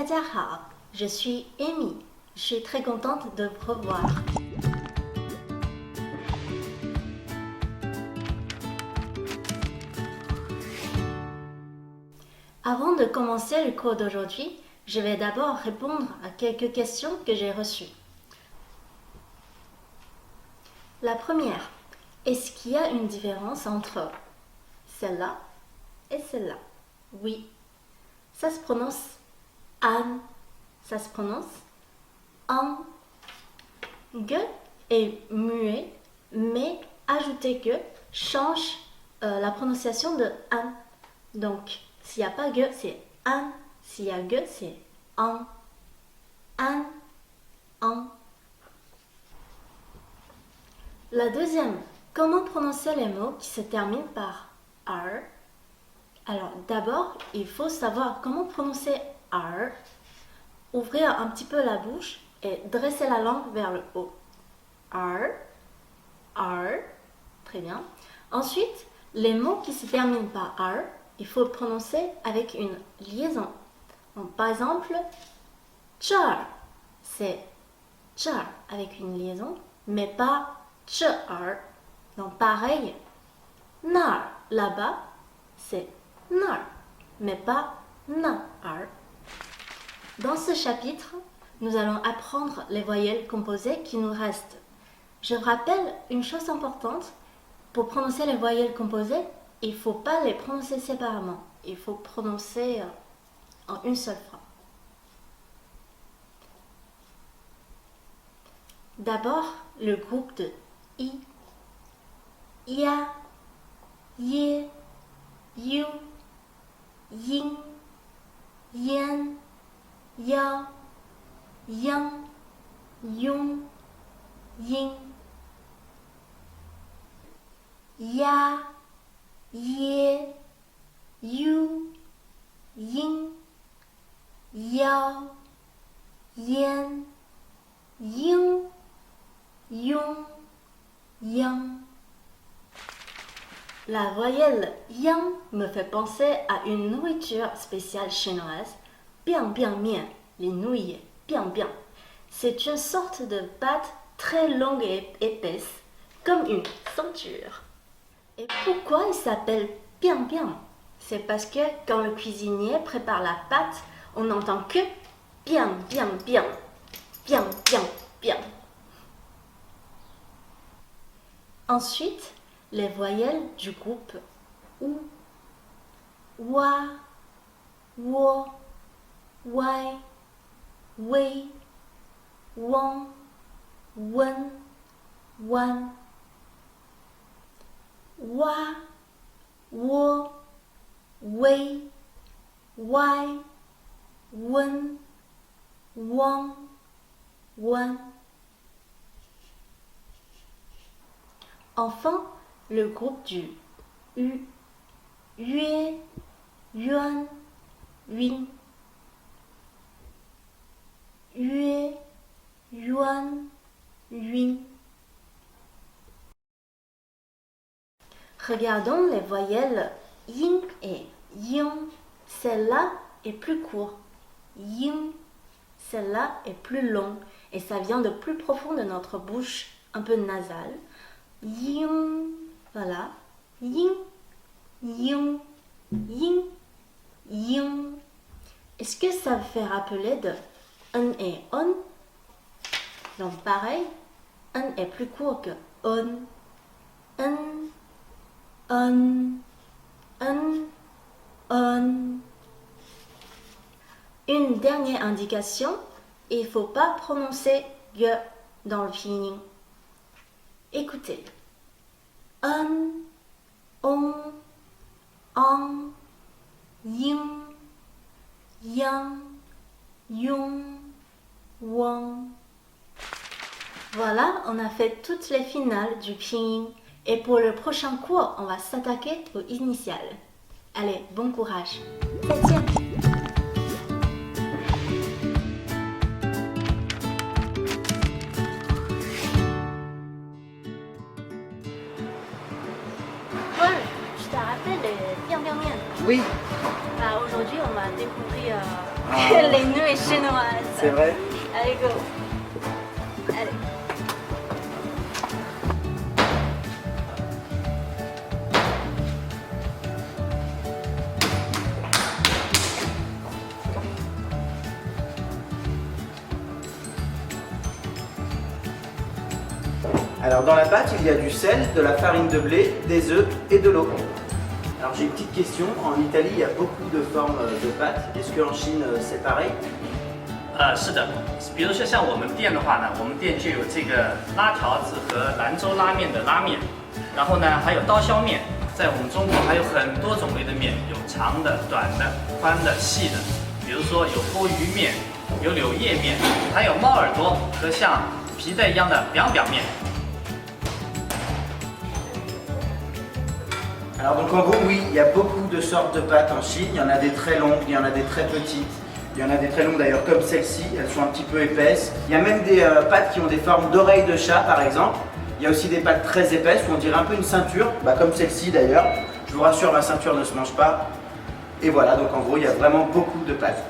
大家好, je suis Amy. Je suis très contente de vous revoir. Avant de commencer le cours d'aujourd'hui, je vais d'abord répondre à quelques questions que j'ai reçues. La première, est-ce qu'il y a une différence entre celle-là et celle-là? Oui. Ça se prononce an, ça se prononce an. Ge est muet, mais ajouter que change la prononciation de an. Donc, s'il n'y a pas ge, c'est an. S'il y a ge, c'est an. An, an. La deuxième, comment prononcer les mots qui se terminent par r? Alors, d'abord, il faut savoir comment prononcer r. Ouvrir un petit peu la bouche et dresser la langue vers le haut. R, R, très bien. Ensuite, les mots qui se terminent par R, il faut prononcer avec une liaison. Donc, par exemple, char, c'est char avec une liaison, mais pas char. Donc, pareil, nar, là-bas, c'est nar, mais pas nar. Dans ce chapitre, nous allons apprendre les voyelles composées qui nous restent. Je rappelle une chose importante, pour prononcer les voyelles composées, il ne faut pas les prononcer séparément, il faut prononcer en une seule fois. D'abord, le groupe de I, ya, ye, you, yin, yen, ya, yang, yung, yin. Ya, ye, you, yin, yao, yen, yung, yung, yang. La voyelle yang me fait penser à une nourriture spéciale chinoise, biang biang mian, les nouilles, biang biang. C'est une sorte de pâte très longue et épaisse, comme une ceinture. Et pourquoi il s'appelle biang biang? C'est parce que quand le cuisinier prépare la pâte, on n'entend que biang biang biang, biang biang biang. Ensuite, les voyelles du groupe ou, wa, wo, wai, wei, wang, wen, wan. Wa, wo, wei, wai, wen, wang, wan. Enfin, le groupe du U, yue, yuan, yun. Yue, yuan, yun. Regardons les voyelles yin et yang. Celle-là est plus courte. Yin, celle-là est plus longue et ça vient de plus profond de notre bouche, un peu nasale. Yin, voilà. Yin, yin, yin, yin. Est-ce que ça vous fait rappeler de un et on? Donc pareil, un est plus court que on. Un, on, on. Une dernière indication, il ne faut pas prononcer ge dans le pinyin. Écoutez. On, yin, yang, yung, wang. Voilà, on a fait toutes les finales du pinyin. Et pour le prochain cours, on va s'attaquer aux initiales. Allez, bon courage. 再见。Oui. Aujourd'hui, on va découvrir que les nouilles chinoises. C'est vrai? Allez, go. Allez. Alors dans la pâte, il y a du sel, de la farine de blé, des œufs et de l'eau. Alors j'ai une petite question, en Italie il y a beaucoup de formes de pâtes, est-ce qu'en Chine c'est pareil? 是的，比如说像我们店的话呢，我们店就有这个拉条子和兰州拉面的拉面，然后呢还有刀削面，在我们中国还有很多种类的面，有长的、短的、宽的、细的，比如说有钵盂面，有柳叶面，还有猫耳朵和像皮带一样的凉表面。 Alors donc en gros oui, il y a beaucoup de sortes de pâtes en Chine, il y en a des très longues, il y en a des très petites, il y en a des très longues d'ailleurs comme celle-ci, elles sont un petit peu épaisses. Il y a même des pâtes qui ont des formes d'oreilles de chat par exemple. Il y a aussi des pâtes très épaisses où on dirait un peu une ceinture, comme celle-ci d'ailleurs. Je vous rassure, ma ceinture ne se mange pas. Et voilà, donc en gros il y a vraiment beaucoup de pâtes.